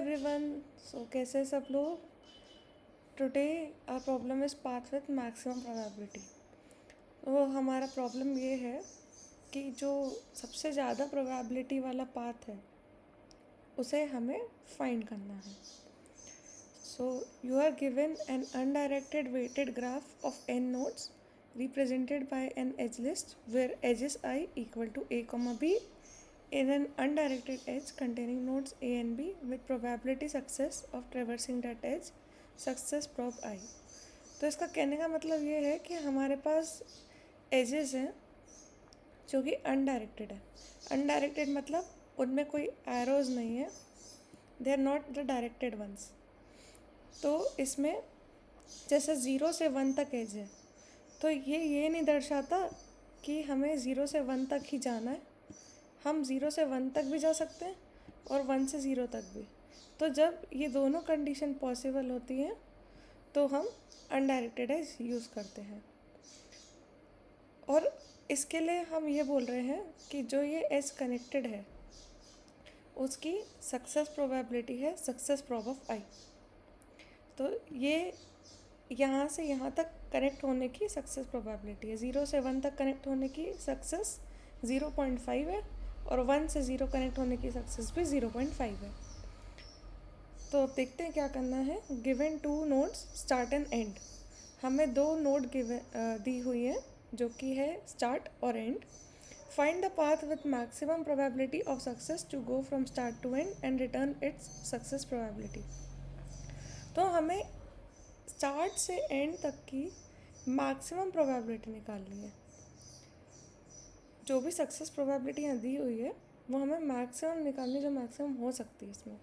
Everyone. सो कैसे हैं सब लोग? Today our problem is path with maximum probability. तो हमारा प्रॉब्लम ये है कि जो सबसे ज़्यादा प्रोबेबिलिटी वाला पाथ है उसे हमें फाइंड करना है। So you are given an undirected weighted graph of n nodes represented by an edge list where edges I equal to a comma b in an undirected edge containing nodes A and B with probability success of traversing that edge success prob I। तो इसका कहने का मतलब ये है कि हमारे पास edges हैं जो कि अनडायरेक्टेड है। अनडायरेक्टेड मतलब उनमें कोई एरोज नहीं है, they are not the directed ones. तो इसमें जैसे 0 से 1 तक एज है, तो ये नहीं दर्शाता कि हमें 0 से 1 तक ही जाना है। हम 0 से 1 तक भी जा सकते हैं और 1 से 0 तक भी। तो जब ये दोनों कंडीशन पॉसिबल होती हैं तो हम अनडायरेक्टेड एज यूज़ करते हैं। और इसके लिए हम ये बोल रहे हैं कि जो ये एज कनेक्टेड है उसकी सक्सेस प्रोबेबिलिटी है सक्सेस प्रॉब ऑफ आई। तो ये यहाँ से यहाँ तक कनेक्ट होने की सक्सेस प्रोबेबिलिटी है। 0 से 1 तक कनेक्ट होने की सक्सेस 0.5 है और 1 से 0 कनेक्ट होने की सक्सेस भी 0.5 है। तो अब देखते हैं क्या करना है। Given 2 nodes start and and. हमें 2 नोड दी हुई है जो कि है स्टार्ट और end. Find the path with maximum probability of success to go from start to end and return its success probability. तो हमें स्टार्ट से एंड तक की मैक्सिमम प्रोबेबिलिटी निकालनी है। जो भी सक्सेस प्रोबेबिलिटी यहाँ दी हुई है वो हमें मैक्सिमम निकालनी, जो मैक्सिमम हो सकती है इसमें।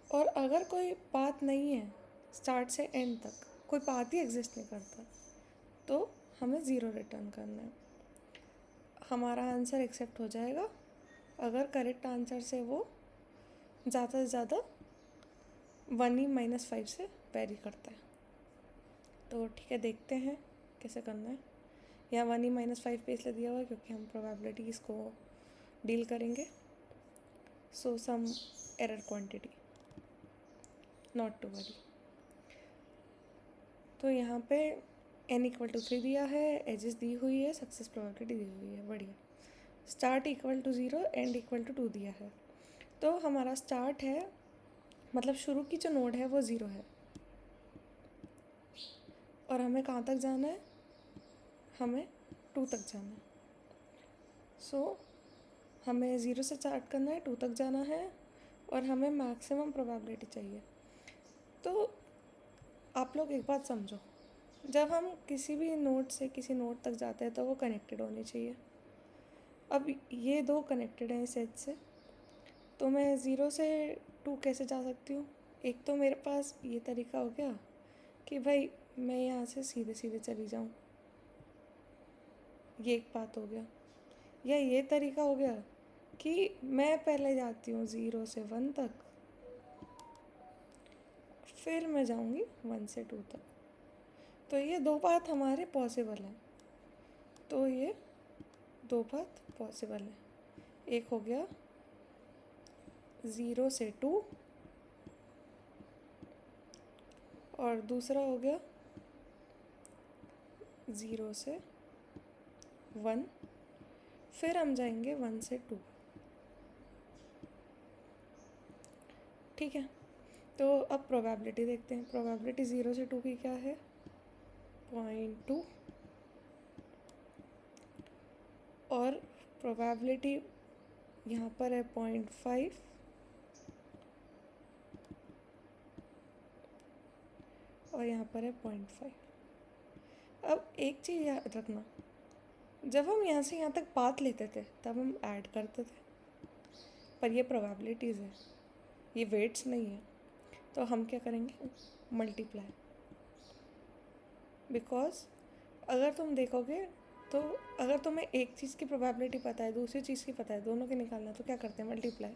और अगर कोई पाथ नहीं है स्टार्ट से एंड तक, कोई पाथ ही एग्जिस्ट नहीं करता, तो हमें ज़ीरो रिटर्न करना है। हमारा आंसर एक्सेप्ट हो जाएगा अगर करेक्ट आंसर से वो ज़्यादा से ज़्यादा 1e-5 से वेरी करता है। तो ठीक है, देखते हैं कैसे करना है। यहाँ 1e-5 पे इसलिए दिया हुआ है क्योंकि हम प्रोबेबिलिटीज़ को डील करेंगे। So some error quantity, not to worry. तो यहाँ पे n=3 दिया है, एजेस दी हुई है, सक्सेस प्रोबेबिलिटी दी हुई है, बढ़िया। स्टार्ट =0, एंड =2 दिया है। तो हमारा स्टार्ट है, मतलब शुरू की जो नोड है वो 0 है और हमें कहाँ तक जाना है, हमें 2 तक जाना है। सो हमें 0 से स्टार्ट करना है, 2 तक जाना है और हमें मैक्सिमम प्रोबेबिलिटी चाहिए। तो आप लोग एक बात समझो, जब हम किसी भी नोड से किसी नोड तक जाते हैं तो वो कनेक्टेड होनी चाहिए। अब ये 2 कनेक्टेड हैं इस एज से, तो मैं 0 से 2 कैसे जा सकती हूँ? एक तो मेरे पास ये तरीका हो गया कि भाई मैं यहाँ से सीधे सीधे चली जाऊँ, ये एक बात हो गया। या ये तरीका हो गया कि मैं पहले जाती हूँ 0 से 1 तक, फिर मैं जाऊँगी 1 से 2 तक। तो ये 2 पाथ हमारे पॉसिबल हैं। तो ये 2 पाथ पॉसिबल है। एक हो गया 0 से 2 और दूसरा हो गया 0 से 1, फिर हम जाएंगे 1 से 2। ठीक है, तो अब प्रोबेबिलिटी देखते हैं। प्रोबेबिलिटी 0 से 2 की क्या है? 0.2। और प्रोबेबिलिटी यहाँ पर है 0.5 और यहाँ पर है 0.5। अब एक चीज़ याद रखना, जब हम यहाँ से यहाँ तक पाथ लेते थे तब हम ऐड करते थे, पर ये प्रोबेबिलिटीज़ है, ये वेट्स नहीं है। तो हम क्या करेंगे? मल्टीप्लाई। बिकॉज अगर तुम देखोगे तो अगर तुम्हें एक चीज़ की प्रोबेबिलिटी पता है, दूसरी चीज़ की पता है, दोनों की निकालना, तो क्या करते हैं? मल्टीप्लाई।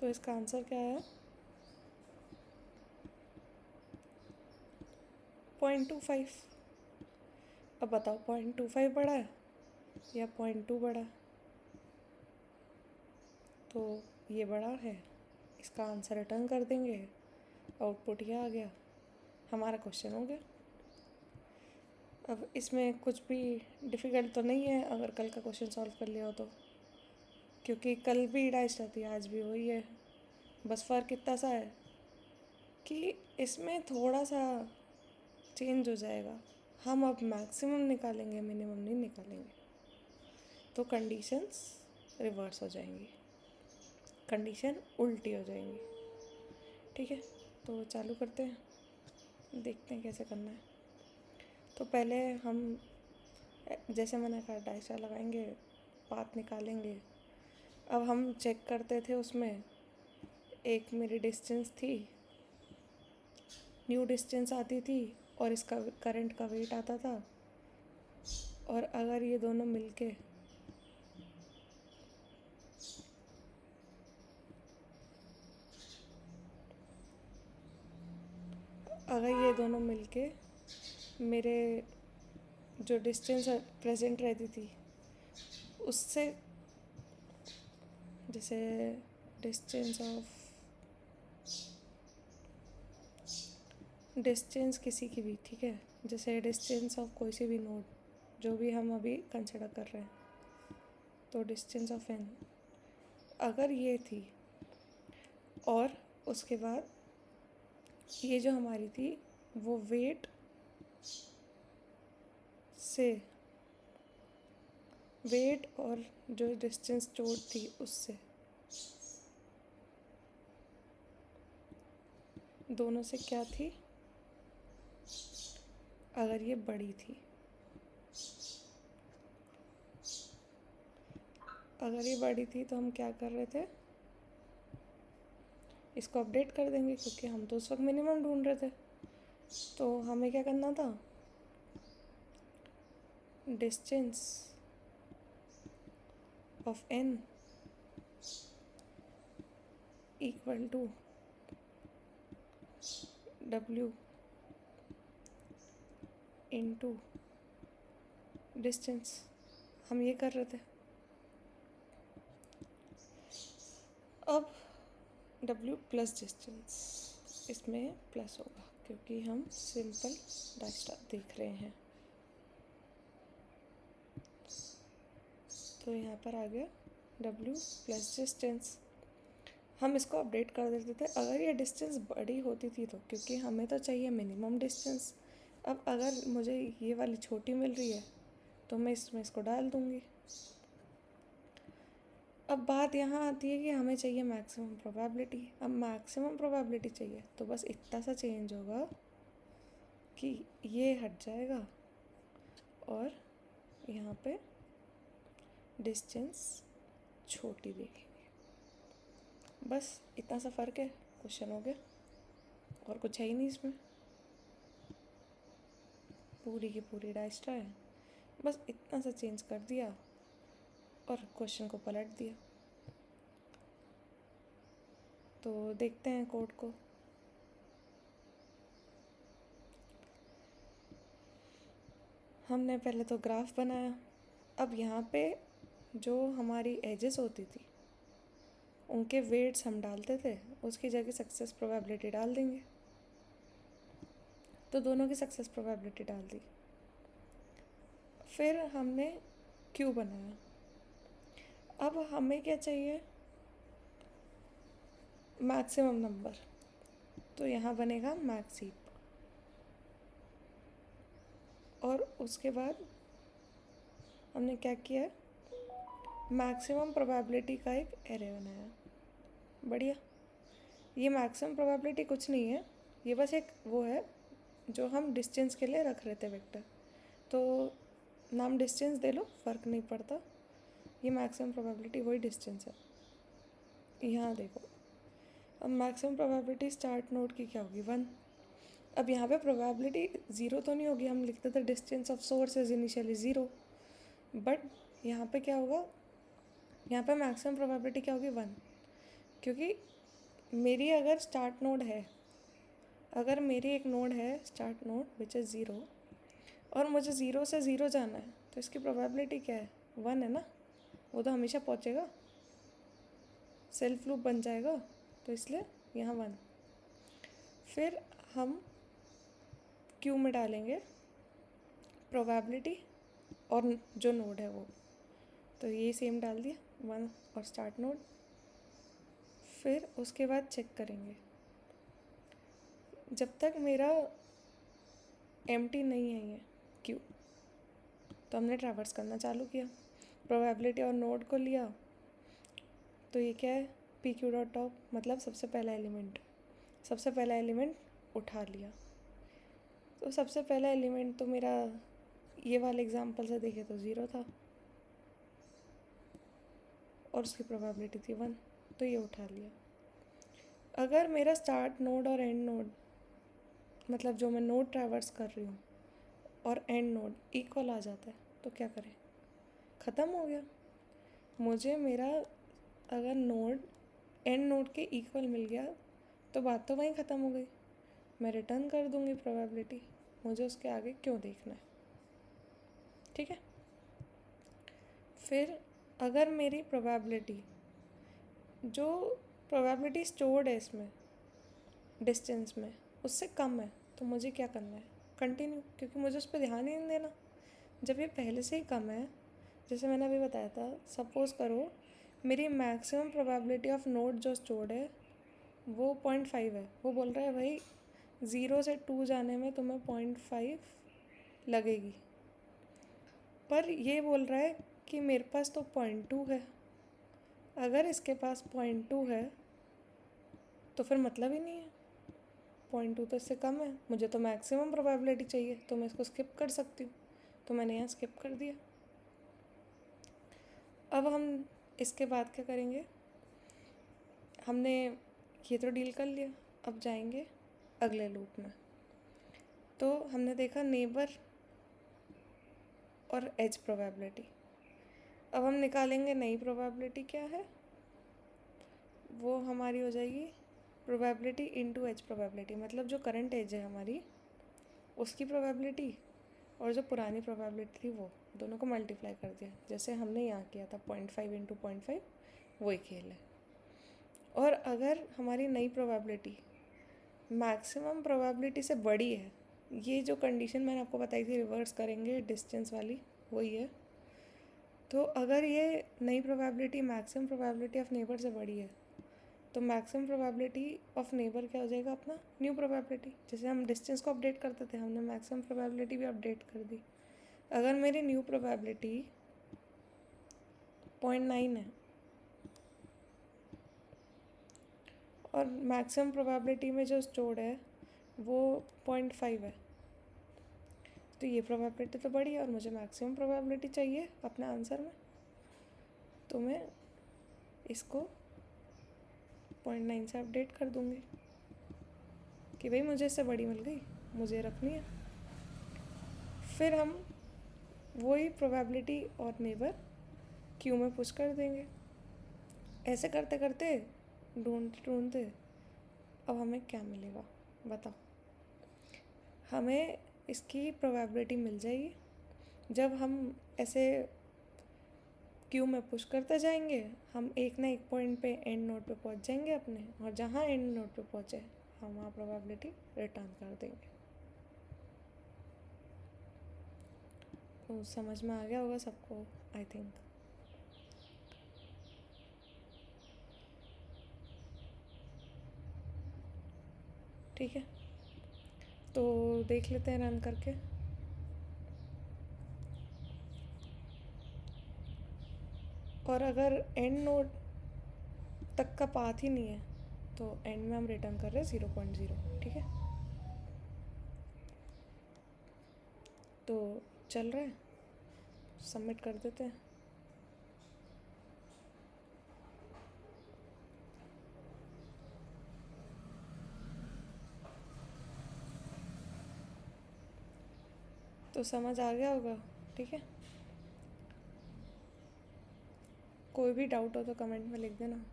तो इसका आंसर क्या है? 0.25। अब बताओ 0.25 बड़ा है या 0.2 बड़ा है? तो ये बड़ा है, इसका आंसर रिटर्न कर देंगे, आउटपुट ये आ गया, हमारा क्वेश्चन हो गया। अब इसमें कुछ भी डिफ़िकल्ट तो नहीं है अगर कल का क्वेश्चन सॉल्व कर लिया हो तो, क्योंकि कल भी डाइस रहती है, आज भी वही है। बस फ़र्क इतना सा है कि इसमें थोड़ा सा चेंज हो जाएगा, हम अब मैक्सिमम निकालेंगे, मिनिमम नहीं निकालेंगे। तो कंडीशंस रिवर्स हो जाएंगी, कंडीशन उल्टी हो जाएंगी। ठीक है, तो चालू करते हैं, देखते हैं कैसे करना है। तो पहले हम जैसे मैंने कहा डायसा लगाएंगे, पाथ निकालेंगे। अब हम चेक करते थे, उसमें एक मेरी डिस्टेंस थी, न्यू डिस्टेंस आती थी और इसका करंट का वेट आता था। और अगर ये दोनों मिलके मेरे जो डिस्टेंस प्रेजेंट रहती थी उससे, जैसे डिस्टेंस किसी की भी, ठीक है, जैसे डिस्टेंस ऑफ कोई से भी नोड जो भी हम अभी कंसिडर कर रहे हैं, तो डिस्टेंस ऑफ एन अगर ये थी, और उसके बाद ये जो हमारी थी वो वेट से, वेट और जो डिस्टेंस स्टोर्ड थी उससे, दोनों से क्या थी, अगर ये बड़ी थी, अगर ये बड़ी थी तो हम क्या कर रहे थे, इसको अपडेट कर देंगे, क्योंकि हम तो उस वक्त मिनिमम ढूंढ रहे थे। तो हमें क्या करना था, distance of n equal to डब्ल्यू इनटू डिस्टेंस, हम ये कर रहे थे। अब W प्लस डिस्टेंस, इसमें प्लस होगा क्योंकि हम सिंपल डायस्टा देख रहे हैं। तो यहाँ पर आ गया W प्लस डिस्टेंस। हम इसको अपडेट कर देते थे अगर ये डिस्टेंस बड़ी होती थी तो, क्योंकि हमें तो चाहिए मिनिमम डिस्टेंस। अब अगर मुझे ये वाली छोटी मिल रही है तो मैं इसमें इसको डाल दूँगी। अब बात यहाँ आती है कि हमें चाहिए मैक्सिमम प्रोबेबिलिटी। अब मैक्सिमम प्रोबेबिलिटी चाहिए तो बस इतना सा चेंज होगा कि ये हट जाएगा और यहाँ पे डिस्टेंस छोटी देखेंगे। बस इतना सा फ़र्क है, क्वेश्चन हो गया। और कुछ है ही नहीं इसमें, पूरी की पूरी डायस्ट्रा है, बस इतना सा चेंज कर दिया और क्वेश्चन को पलट दिया। तो देखते हैं कोड को। हमने पहले तो ग्राफ बनाया। अब यहाँ पे जो हमारी एजेस होती थी उनके वेट्स हम डालते थे, उसकी जगह सक्सेस प्रोबेबिलिटी डाल देंगे। तो दोनों की सक्सेस प्रोबेबिलिटी डाल दी। फिर हमने क्यू बनाया। अब हमें क्या चाहिए, मैक्सिमम नंबर, तो यहाँ बनेगा मैक्स हीप। और उसके बाद हमने क्या किया, मैक्सिमम प्रोबेबिलिटी का एक एरे बनाया। बढ़िया। ये मैक्सिमम प्रोबेबिलिटी कुछ नहीं है, ये बस एक वो है जो हम डिस्टेंस के लिए रख रहे थे वेक्टर। तो नाम डिस्टेंस दे लो, फ़र्क नहीं पड़ता। ये मैक्सिमम प्रोबेबिलिटी वही डिस्टेंस है। यहाँ देखो, अब मैक्सिमम प्रोबेबिलिटी स्टार्ट नोड की क्या होगी, 1। अब यहाँ पे प्रोबेबिलिटी 0 तो नहीं होगी, हम लिखते थे distance of source is initially 0, but यहाँ पे क्या होगा, यहाँ पे मैक्सिमम प्रोबेबिलिटी क्या होगी, 1। क्योंकि मेरी अगर स्टार्ट नोड है, अगर मेरी एक नोड है स्टार्ट नोड विच इज़ 0 और मुझे 0 से 0 जाना है, तो इसकी प्रोबेबिलिटी क्या है, 1 है ना, वो तो हमेशा पहुँचेगा। सेल्फ लूप बन जाएगा, तो इसलिए यहाँ 1। फिर हम क्यू में डालेंगे प्रोबेबिलिटी और जो नोड है वो, तो ये सेम डाल दिया 1 और स्टार्ट नोड। फिर उसके बाद चेक करेंगे, जब तक मेरा एम्प्टी नहीं है ये क्यू, तो हमने ट्रैवर्स करना चालू किया, प्रोबेबिलिटी और नोड को लिया। तो ये क्या है, पी क्यू डॉट टॉप, मतलब सबसे पहला एलिमेंट उठा लिया। तो सबसे पहला एलिमेंट तो मेरा ये वाले एग्जांपल से देखे तो 0 था और उसकी प्रोबेबिलिटी थी 1, तो ये उठा लिया। अगर मेरा स्टार्ट नोड और एंड नोड, मतलब जो मैं नोड ट्रैवर्स कर रही हूँ, और एंड नोड इक्वल आ जाता है, तो क्या करें, ख़त्म हो गया। मुझे मेरा अगर नोड एंड नोड के इक्वल मिल गया तो बात तो वहीं ख़त्म हो गई, मैं रिटर्न कर दूँगी प्रोबेबिलिटी, मुझे उसके आगे क्यों देखना है, ठीक है। फिर अगर मेरी प्रोबेबिलिटी, जो प्रोबेबिलिटी स्टोर्ड है इसमें डिस्टेंस में, उससे कम है, तो मुझे क्या करना है, कंटिन्यू, क्योंकि मुझे उस पर ध्यान ही नहीं देना। जब ये पहले से ही कम है, जैसे मैंने अभी बताया था, सपोज़ करो मेरी मैक्सिमम प्रोबेबिलिटी ऑफ नोड जो स्टोर्ड है वो 0.5 है, वो बोल रहा है भाई 0 से 2 जाने में तुम्हें 0.5 लगेगी, पर ये बोल रहा है कि मेरे पास तो 0.2 है। अगर इसके पास 0.2 है तो फिर मतलब ही नहीं है, 0.2 तो इससे कम है, मुझे तो मैक्सिमम प्रोबेबिलिटी चाहिए, तो मैं इसको स्किप कर सकती हूँ, तो मैंने यहाँ स्किप कर दिया। अब हम इसके बाद क्या करेंगे, हमने ये तो डील कर लिया, अब जाएंगे अगले लूप में। तो हमने देखा नेबर और एज प्रोबेबिलिटी। अब हम निकालेंगे नई प्रोबेबिलिटी, क्या है वो हमारी हो जाएगी प्रोबेबिलिटी इनटू एज प्रोबेबिलिटी, मतलब जो करंट एज है हमारी उसकी प्रोबेबिलिटी और जो पुरानी प्रोबेबिलिटी थी वो, दोनों को मल्टीप्लाई कर दिया, जैसे हमने यहाँ किया था 0.5 इंटू 0.5, वही खेल है। और अगर हमारी नई प्रोबेबिलिटी मैक्सिमम प्रोबेबिलिटी से बड़ी है, ये जो कंडीशन मैंने आपको बताई थी रिवर्स करेंगे डिस्टेंस वाली, वही है। तो अगर ये नई probability maximum probability of neighbour से बड़ी है, तो मैक्सिमम प्रोबेबिलिटी ऑफ नेबर क्या हो जाएगा अपना, न्यू प्रोबेबिलिटी। जैसे हम डिस्टेंस को अपडेट करते थे, हमने मैक्सिमम प्रोबेबिलिटी भी अपडेट कर दी। अगर मेरी न्यू प्रोबेबिलिटी 0.9 है और मैक्सिमम प्रोबेबिलिटी में जो स्टोर्ड है वो 0.5 है, तो ये प्रोबेबिलिटी तो बड़ी है और मुझे मैक्सिमम प्रोबेबिलिटी चाहिए अपने आंसर में, तो मैं इसको 0.9 से अपडेट कर दूँगी कि भाई मुझे इससे बड़ी मिल गई, मुझे रखनी है। फिर हम वही प्रोबेबिलिटी और नेबर क्यू में पुश कर देंगे। ऐसे करते करते ढूंढते ढूंढते अब हमें क्या मिलेगा बताओ, हमें इसकी प्रोबेबिलिटी मिल जाएगी। जब हम ऐसे क्यू में पुश करते जाएंगे, हम एक ना एक पॉइंट पे एंड नोड पे पहुंच जाएंगे अपने, और जहाँ एंड नोड पे पहुंचे हम वहाँ प्रोबेबिलिटी रिटर्न कर देंगे। तो समझ में आ गया होगा सबको, आई थिंक। ठीक है, तो देख लेते हैं रन करके। और अगर एंड नोड तक का पाथ ही नहीं है तो एंड में हम रिटर्न कर रहे हैं 0.0, ठीक है। तो चल रहा है, सबमिट कर देते हैं। तो समझ आ गया होगा, ठीक है। कोई भी डाउट हो तो कमेंट में लिख देना।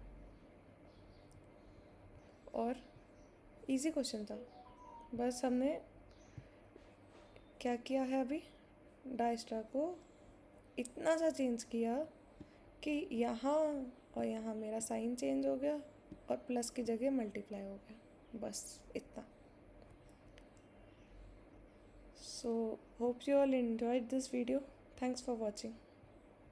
और इजी क्वेश्चन था, बस हमने क्या किया है अभी, डायस्ट्रा को इतना सा चेंज किया कि यहाँ और यहाँ मेरा साइन चेंज हो गया और प्लस की जगह मल्टीप्लाई हो गया, बस इतना। So hope you all enjoyed this video. Thanks for watching.